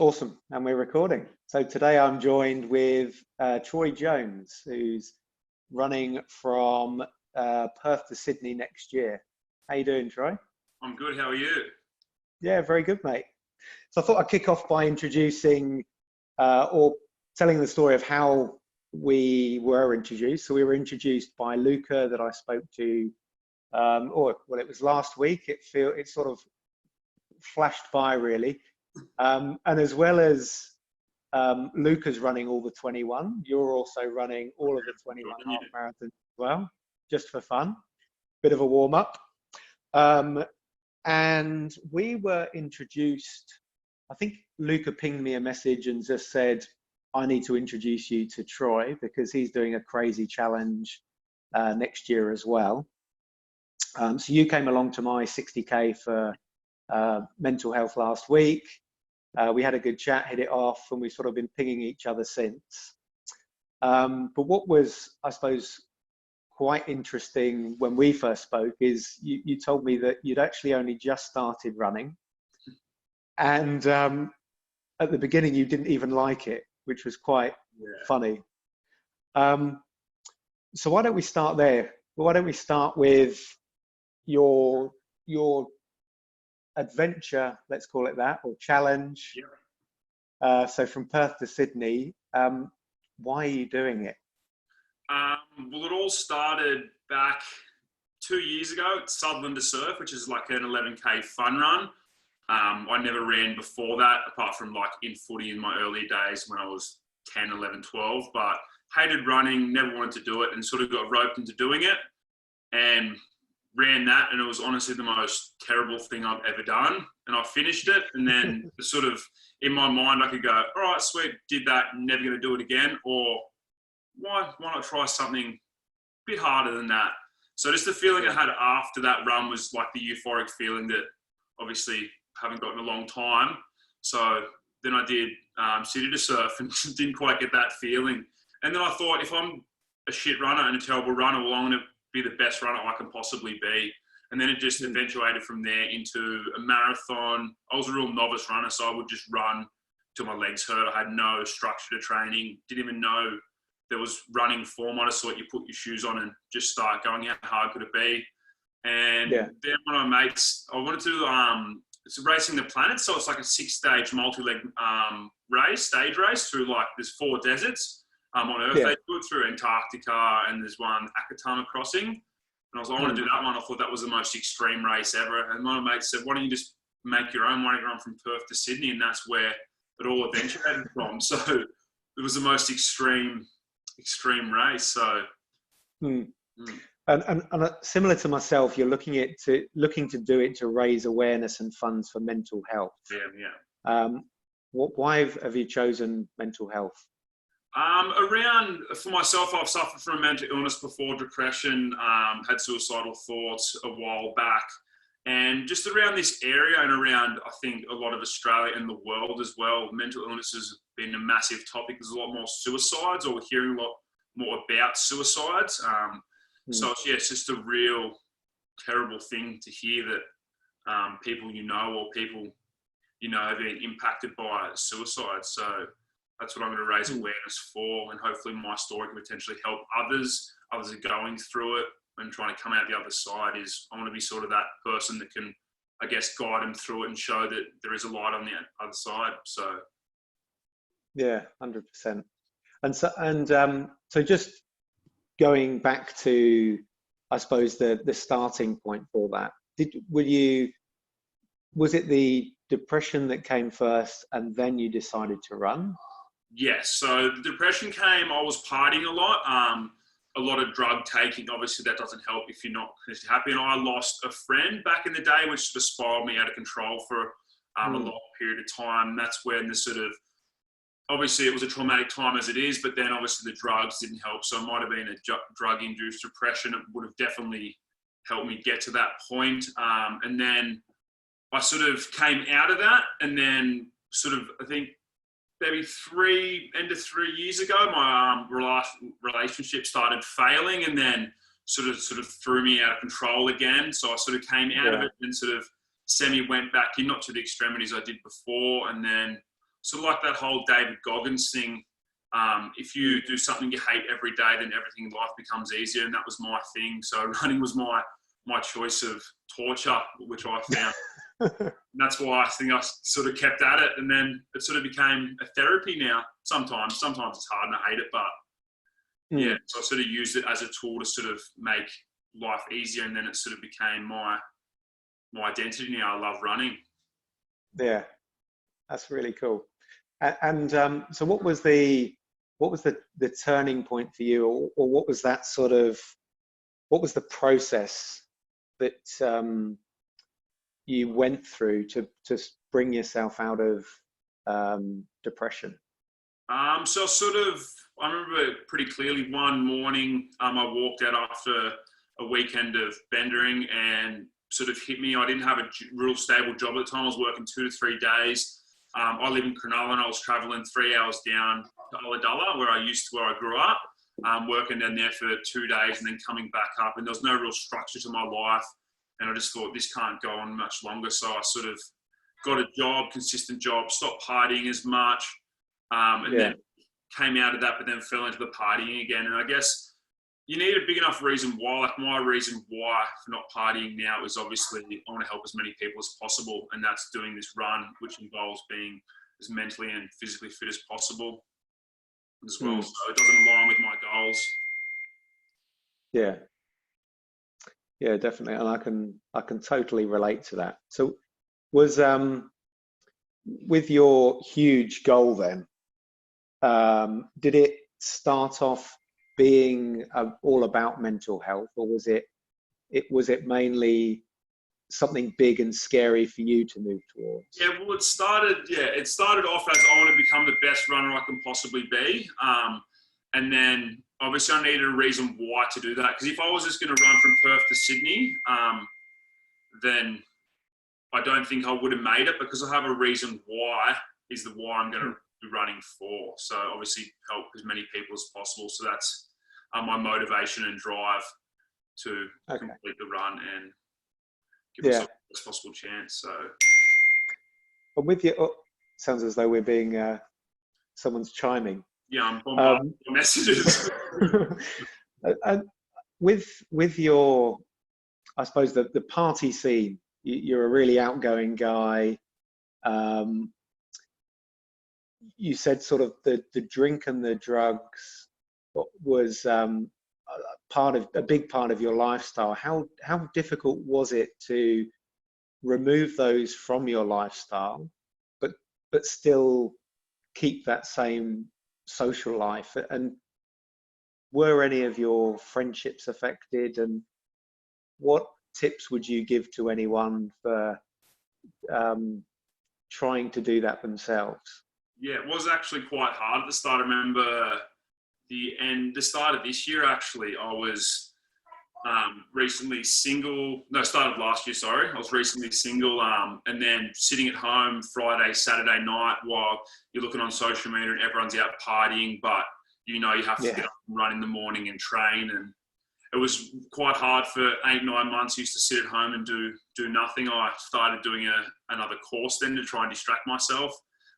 Awesome, and we're recording. So today I'm joined with Troy Jones, who's running from Perth to Sydney next year. How you doing, Troy? I'm good. How are you? Yeah, very good, mate. So I thought I'd kick off by introducing or telling the story of how we were introduced. So we were introduced by Luca that I spoke to, it was last week. It sort of flashed by really. And as well as Luca's running all the 21, you're also running all of the 21 half marathons as well, just for fun, bit of a warm up. And we were introduced, I think Luca pinged me a message and just said, I need to introduce you to Troy because he's doing a crazy challenge next year as well. So you came along to my 60K for mental health last week. We had a good chat, hit it off, and we've sort of been pinging each other since. But what was, I suppose, quite interesting when we first spoke is you told me that you'd actually only just started running. And at the beginning, you didn't even like it, which was quite funny. So why don't we start there? Why don't we start with your adventure, let's call it that, or challenge. So from Perth to Sydney, why are you doing it? Well, it all started back 2 years ago at Sutherland to Surf, which is like an 11K fun run. I never ran before that, apart from like in footy in my early days when I was 10, 11, 12, but hated running, never wanted to do it, and sort of got roped into doing it. And ran that, and it was honestly the most terrible thing I've ever done. And I finished it, and then sort of in my mind I could go, all right, sweet, did that, never going to do it again, or why not try something a bit harder than that? So just the feeling I had after that run was like the euphoric feeling that obviously haven't gotten a long time. So then I did City to Surf and didn't quite get that feeling. And then I thought, if I'm a shit runner and a terrible runner, well, I'm going to be the best runner I can possibly be. And then it just eventuated from there into a marathon. I was a real novice runner, so I would just run till my legs hurt. I had no structure to training, didn't even know there was running form. I just thought you put your shoes on and just start going. How hard could it be? And then one of my mates, I wanted to it's Racing the Planet, so it's like a 6-stage multi-leg stage race through like there's 4 deserts on Earth. They do it through Antarctica, and there's one Akatama Crossing. And I was like, I want to do that one. I thought that was the most extreme race ever. And my mate said, why don't you just make your own? Why don't you run from Perth to Sydney? And that's where it all eventuated from. So it was the most extreme race. So. And similar to myself, you're looking to do it to raise awareness and funds for mental health. Why have you chosen mental health? For myself, I've suffered from mental illness before, depression, had suicidal thoughts a while back. And just around this area and around, I think, a lot of Australia and the world as well, mental illness has been a massive topic. There's a lot more suicides, or we're hearing a lot more about suicides. So it's just a real terrible thing to hear that people or people have been impacted by suicide. So that's what I'm going to raise awareness for, and hopefully my story can potentially help others. Others are going through it and trying to come out the other side. I want to be sort of that person that can, I guess, guide them through it and show that there is a light on the other side. So, yeah, 100%. So just going back to, I suppose, the starting point for that. Was it the depression that came first, and then you decided to run? Yes. So the depression came. I was partying a lot of drug taking. Obviously, that doesn't help if you're not happy. And I lost a friend back in the day, which sort of spiraled me out of control for a long period of time. That's when the sort of, obviously it was a traumatic time as it is, but then obviously the drugs didn't help. So it might have been a drug-induced depression. It would have definitely helped me get to that point. And then I sort of came out of that, and then sort of, I think, maybe 3 years ago, my relationship started failing, and then sort of threw me out of control again. So I sort of came out of it and sort of semi went back in, not to the extremities I did before. And then sort of like that whole David Goggins thing. If you do something you hate every day, then everything in life becomes easier. And that was my thing. So running was my choice of torture, which I found. And that's why I think I sort of kept at it. And then it sort of became a therapy now. Sometimes it's hard and I hate it, but yeah, so I sort of used it as a tool to sort of make life easier. And then it sort of became my identity now. I love running. Yeah, that's really cool. And so what was the turning point for you, or what was the process that you went through to bring yourself out of depression? So I remember pretty clearly one morning, I walked out after a weekend of bendering and sort of hit me. I didn't have a real stable job at the time. I was working 2 to 3 days. I live in Cronulla and I was traveling 3 hours down to Ulladulla where I grew up, working down there for 2 days and then coming back up. And there was no real structure to my life. And I just thought this can't go on much longer. So I sort of got a job, consistent job, stopped partying as much. Then came out of that, but then fell into the partying again. And I guess you need a big enough reason why. Like my reason why for not partying now is obviously I want to help as many people as possible, and that's doing this run, which involves being as mentally and physically fit as possible as well. So it doesn't align with my goals. Yeah, definitely, and I can totally relate to that. So was with your huge goal then, did it start off being all about mental health, or was it mainly something big and scary for you to move towards? Yeah, well, it started off as I want to become the best runner I can possibly be. And then obviously I needed a reason why to do that. Because if I was just going to run from Perth to Sydney, then I don't think I would have made it, because I have a reason why I'm going to be running for. So obviously help as many people as possible. So that's my motivation and drive to complete the run and give myself the best possible chance. So, and with your, sounds as though we're being someone's chiming. Yeah, I'm bombarded with messages. And with your, I suppose the party scene, you're a really outgoing guy. You said sort of the drink and the drugs was a big part of your lifestyle. How difficult was it to remove those from your lifestyle, but still keep that same social life? And were any of your friendships affected? And what tips would you give to anyone for trying to do that themselves? Yeah, it was actually quite hard at the start. I remember the start of this year, actually, I was recently single. No, start of last year, sorry. I was recently single, and then sitting at home Friday, Saturday night while you're looking on social media and everyone's out partying, but you have to get up and run in the morning and train. And it was quite hard for 8-9 months. I used to sit at home and do nothing. I started doing another course then to try and distract myself.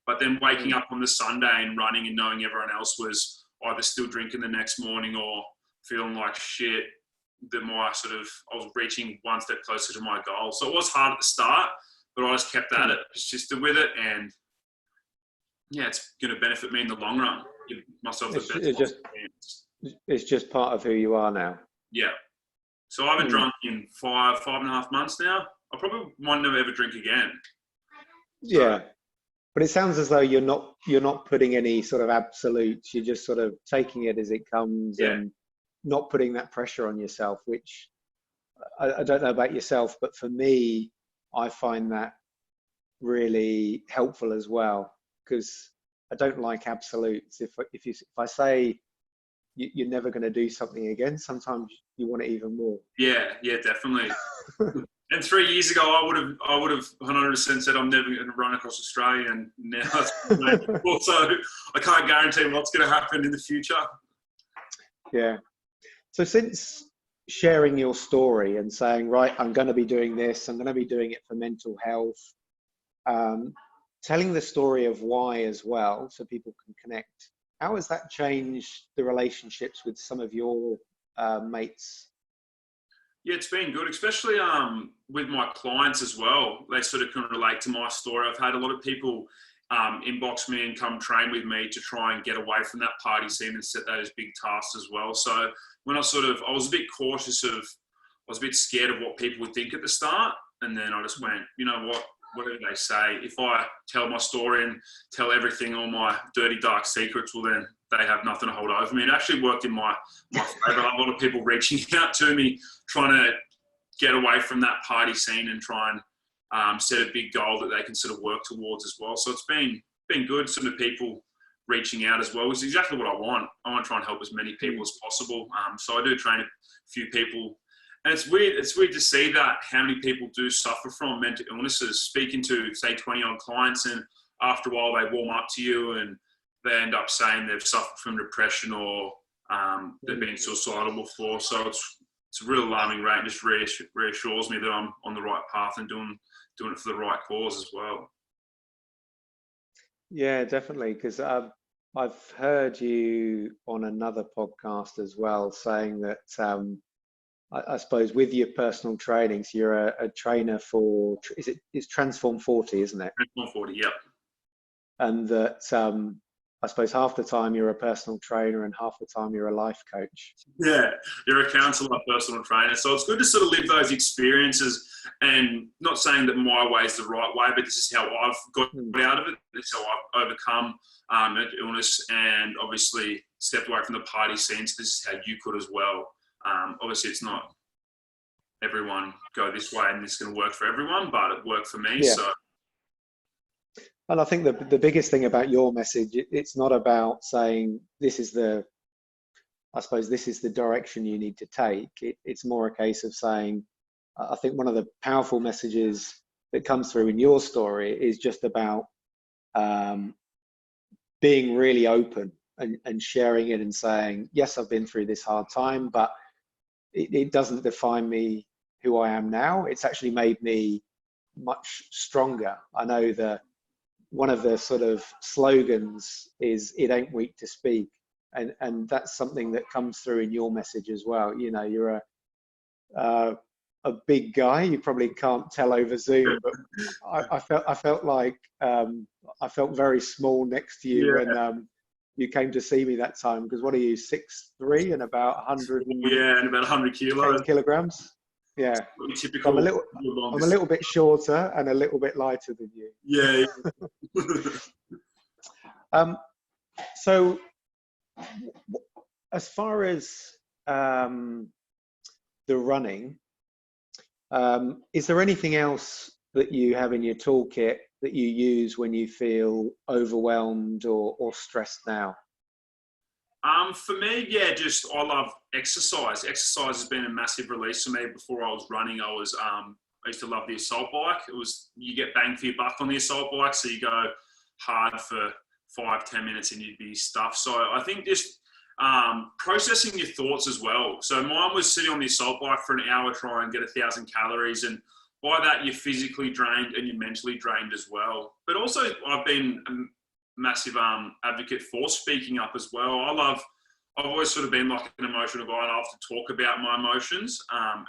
But then waking up on the Sunday and running and knowing everyone else was either still drinking the next morning or feeling like shit, I was reaching one step closer to my goal. So it was hard at the start, but I just kept at it, persisted with it, and yeah, it's going to benefit me in the long run. Give myself the best chance. It's just part of who you are now. Yeah. So I haven't drunk in 5.5 months now. I probably might never ever drink again. So, yeah. But it sounds as though you're not putting any sort of absolutes. You're just sort of taking it as it comes and not putting that pressure on yourself, which I don't know about yourself, but for me, I find that really helpful as well, because I don't like absolutes. If I say you're never going to do something again, sometimes you want it even more. Yeah, definitely. And 3 years ago, I would have 100% said I'm never going to run across Australia, and now it's so I can't guarantee what's going to happen in the future. Yeah. So since sharing your story and saying, right, I'm going to be doing this, I'm going to be doing it for mental health, telling the story of why as well, so people can connect. How has that changed the relationships with some of your mates? Yeah, it's been good, especially with my clients as well. They sort of can relate to my story. I've had a lot of people inbox me and come train with me to try and get away from that party scene and set those big tasks as well. So when I was a bit cautious of, I was a bit scared of what people would think at the start. And then I just went, you know what, whatever they say, if I tell my story and tell everything, all my dirty, dark secrets, well, then they have nothing to hold over me. It actually worked in my favour. A lot of people reaching out to me, trying to get away from that party scene and try and set a big goal that they can sort of work towards as well. So it's been good, sort of people reaching out as well, which is exactly what I want. I want to try and help as many people as possible. So I do train a few people. And it's weird to see that how many people do suffer from mental illnesses. Speaking to, say, 20 odd clients, and after a while they warm up to you and they end up saying they've suffered from depression or they've been suicidal before. So it's a real alarming rate. It just reassures me that I'm on the right path and doing it for the right cause as well. Yeah, definitely. Because I've heard you on another podcast as well saying that I suppose with your personal training, so you're a trainer for, it's Transform 40, isn't it? Transform 40, yep. And that I suppose half the time you're a personal trainer and half the time you're a life coach. Yeah, you're a counsellor, personal trainer. So it's good to sort of live those experiences, and not saying that my way is the right way, but this is how I've got out of it. This is how I've overcome mental illness and obviously stepped away from the party scene. So this is how you could as well. Obviously, it's not everyone go this way and this is going to work for everyone, but it worked for me. Yeah. So. And I think the biggest thing about your message, it's not about saying this is the direction you need to take. It's more a case of saying, I think one of the powerful messages that comes through in your story is just about being really open and sharing it and saying, yes, I've been through this hard time, but it doesn't define me who I am now. It's actually made me much stronger. I know one of the sort of slogans is "It ain't weak to speak," and that's something that comes through in your message as well. You know, you're a big guy. You probably can't tell over Zoom, but I felt like I felt very small next to you when you came to see me that time. Because what are you, 6'3" and about 100? Yeah, and about 100 kilos. Kilograms. Yeah. Typical. I'm a little bit shorter and a little bit lighter than you. Yeah. So as far as the running, is there anything else that you have in your toolkit that you use when you feel overwhelmed or stressed now? For me, yeah, I love exercise. Exercise has been a massive release for me. Before I was running, I used to love the assault bike. You get bang for your buck on the assault bike, so you go hard for 5-10 minutes and you'd be stuffed. So I think just processing your thoughts as well. So mine was sitting on the assault bike for an hour, trying and get 1,000 calories, and by that you're physically drained and you're mentally drained as well. But also I've been massive advocate for speaking up as well. I've always sort of been like an emotional guy, and I have to talk about my emotions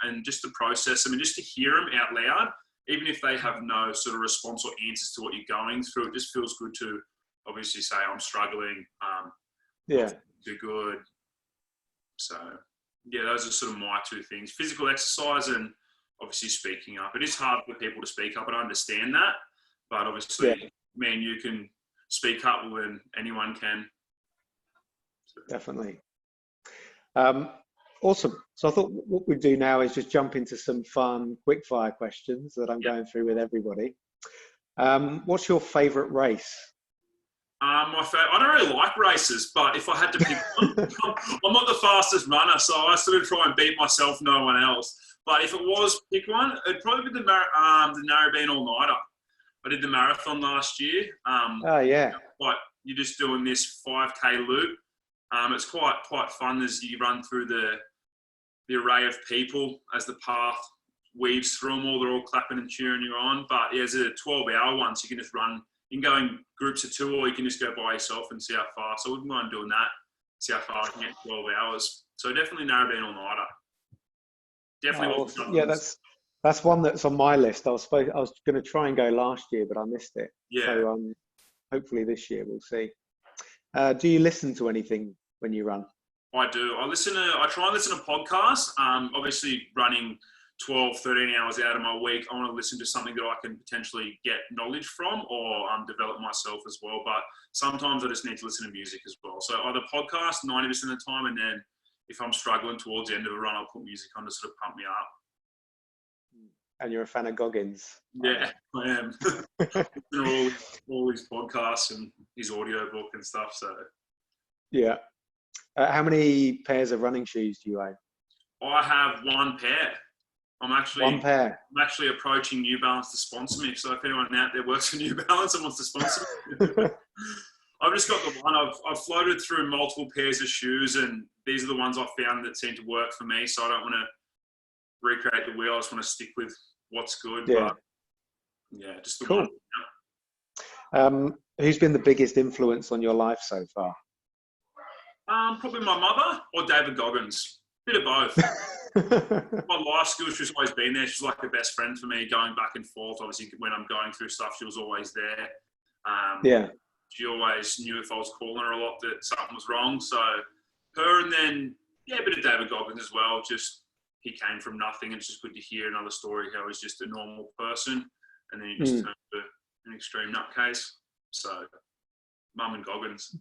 and just to process them and just to hear them out loud, even if they have no sort of response or answers to what you're going through. It just feels good to obviously say I'm struggling, not too good. So yeah, those are sort of my two things: physical exercise and obviously speaking up. It is hard for people to speak up, and I understand that, but obviously me and you can speak up when anyone can. Definitely. Awesome. So I thought what we'd do now is just jump into some fun quick fire questions that I'm going through with everybody. What's your favorite race? I don't really like races, but if I had to pick one, I'm not the fastest runner, so I sort of try and beat myself, no one else. But if it was pick one, it'd probably be the Narrabeen all-nighter. I did the marathon last year. Like you're just doing this 5K loop. It's quite fun as you run through the array of people as the path weaves through them all. They're all clapping and cheering you on. But yeah, it's a 12-hour one, so you can just run You can go in groups of 2, or you can just go by yourself and see how far. So I wouldn't mind doing that. See how far I can get 12 hours. So definitely Narrabeen all-nighter. Definitely. Oh, awesome. Yeah, that's one that's on my list. I was going to try and go last year, but I missed it. Yeah. So hopefully this year we'll see. Do you listen to anything when you run? I do. I try and listen to podcasts. Obviously running 12, 13 hours out of my week, I want to listen to something that I can potentially get knowledge from or develop myself as well. But sometimes I just need to listen to music as well. So either podcast 90% of the time, and then if I'm struggling towards the end of a run, I'll put music on to sort of pump me up. And you're a fan of Goggins? Yeah, I am. all his podcasts and his audio book and stuff. So yeah. How many pairs of running shoes do you own? I have one pair. One pair. I'm actually approaching New Balance to sponsor me. So if anyone out there works for New Balance and wants to sponsor me, I've just got the one. I've floated through multiple pairs of shoes, and these are the ones I've found that seem to work for me. So I don't want to recreate the wheel. I just want to stick with what's good. Yeah. But yeah, just the cool. one. Who's been the biggest influence on your life so far? Probably my mother or David Goggins. Bit of both. My life skills, she's always been there. She's like the best friend for me, going back and forth. Obviously, when I'm going through stuff, she was always there. Yeah. She always knew if I was calling her a lot that something was wrong. So her, and then, yeah, a bit of David Goggins as well. Just, he came from nothing, and it's just good to hear another story how he's just a normal person, and then he just turned to an extreme nutcase. So, Mum and Goggins.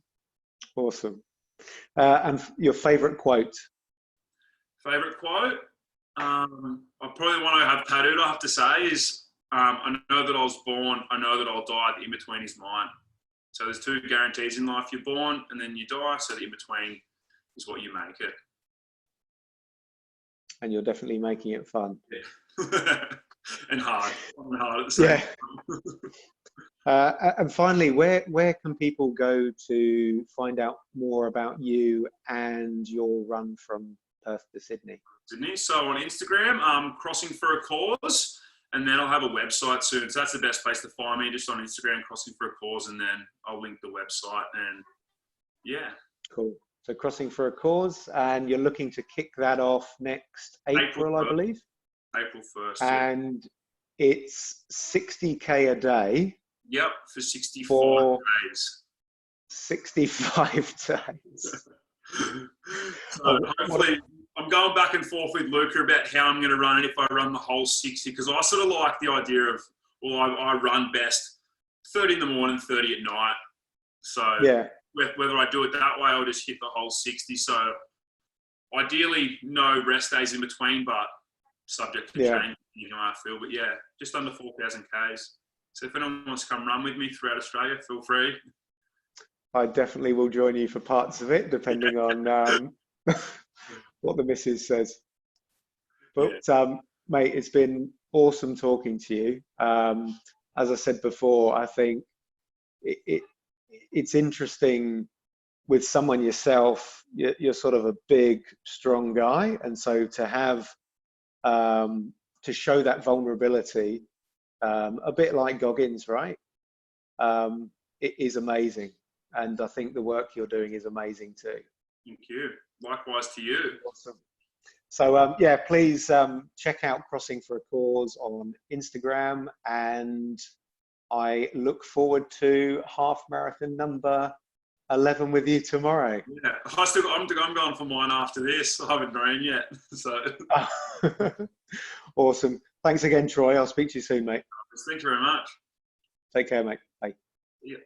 Awesome. And your favourite quote? Favourite quote? I probably want to have tattooed, I have to say, is I know that I was born, I know that I'll die, the in-between is mine. So there's 2 guarantees in life. You're born and then you die, so the in-between is what you make it. And you're definitely making it fun. Yeah. and hard at the same time. And finally, where can people go to find out more about you and your run from Perth to Sydney? So on Instagram, Crossing for a Cause, and then I'll have a website soon. So that's the best place to find me, just on Instagram, Crossing for a Cause, and then I'll link the website. And yeah. Cool. So Crossing for a Cause, and you're looking to kick that off next April, I believe. April 1st. And it's 60K a day. Yep, for 65 days. 65 days. So hopefully, I'm going back and forth with Luca about how I'm going to run it if I run the whole 60, because I sort of like the idea of, well, I run best 30 in the morning, 30 at night. So yeah, whether I do it that way or just hit the whole 60. So ideally, no rest days in between, but subject to change, you know how I feel. But yeah, just under 4,000 Ks. So if anyone wants to come run with me throughout Australia, feel free. I definitely will join you for parts of it, depending on what the missus says. But mate, it's been awesome talking to you. As I said before, I think it's interesting with someone yourself. You're sort of a big, strong guy, and so to have to show that vulnerability, a bit like Goggins, right? It is amazing. And I think the work you're doing is amazing too. Thank you. Likewise to you. Awesome. So yeah, please check out Crossing for a Cause on Instagram, and I look forward to half marathon number 11 with you tomorrow. Yeah, I'm going for mine after this. I haven't ran yet. So awesome. Thanks again, Troy. I'll speak to you soon, mate. Thank you very much. Take care, mate. Bye. Yeah.